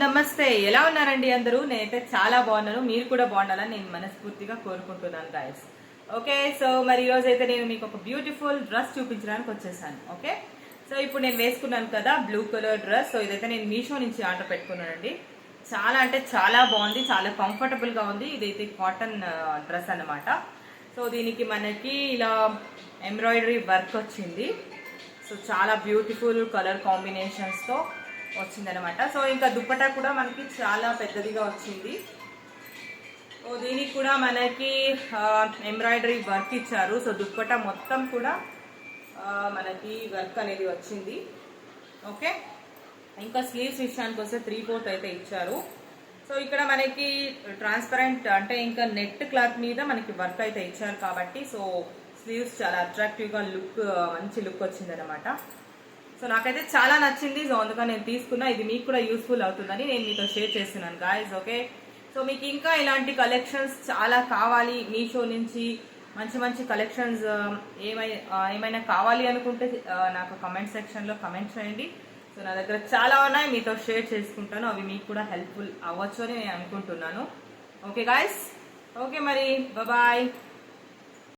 నమస్తే. ఎలా ఉన్నారండి అందరూ? నేనైతే చాలా బాగున్నాను. మీరు కూడా బాగుండాలని నేను మనస్ఫూర్తిగా కోరుకుంటున్నాను గాయస్. ఓకే, సో మరి ఈ రోజు అయితే నేను మీకు ఒక బ్యూటిఫుల్ డ్రెస్ చూపించడానికి వచ్చేసాను. ఓకే, సో ఇప్పుడు నేను వేసుకున్నాను కదా బ్లూ కలర్ డ్రెస్. సో ఇదైతే నేను మీషో నుంచి ఆర్డర్ పెట్టుకున్నానండి. చాలా అంటే చాలా బాగుంది, చాలా కంఫర్టబుల్ గా ఉంది. ఇదైతే కాటన్ డ్రెస్ అన్నమాట. సో దీనికి మనకి ఇలా ఎంబ్రాయిడరీ వర్క్ వచ్చింది. సో చాలా బ్యూటిఫుల్ కలర్ కాంబినేషన్స్ తో వచ్చిందనమాట. సో ఇంకా దుప్పటా కూడా మనకి చాలా పెద్దదిగా వచ్చింది. సో దీనికి కూడా మనకి ఎంబ్రాయిడరీ వర్క్ ఇచ్చారు. సో దుప్పటా మొత్తం కూడా మనకి వర్క్ అనేది వచ్చింది. ఓకే, ఇంకా స్లీవ్స్ విషయానికి వస్తే 3/4 అయితే ఇచ్చారు. సో ఇక్కడ మనకి ట్రాన్స్పరెంట్ అంటే ఇంకా నెట్ క్లాత్ మీద మనకి వర్క్ అయితే ఇచ్చారు కాబట్టి సో స్లీవ్స్ చాలా అట్రాక్టివ్గా మంచి లుక్ వచ్చింది అనమాట. సో నాకైతే చాలా నచ్చింది. సో అందుకని నేను తీసుకున్నా. ఇది మీకు కూడా యూస్ఫుల్ అవుతుందని నేను మీతో షేర్ చేస్తున్నాను గాయస్. ఓకే, సో మీకు ఇంకా ఇలాంటి కలెక్షన్స్ చాలా కావాలి, మీషో నుంచి మంచి మంచి కలెక్షన్స్ ఏమైనా కావాలి అనుకుంటే నాకు కమెంట్ సెక్షన్లో కమెంట్ చేయండి. సో నా దగ్గర చాలా ఉన్నాయి, మీతో షేర్ చేసుకుంటాను. అవి మీకు కూడా హెల్ప్ఫుల్ అవ్వచ్చు అని నేను అనుకుంటున్నాను. ఓకే గాయస్, ఓకే మరి బాయ్.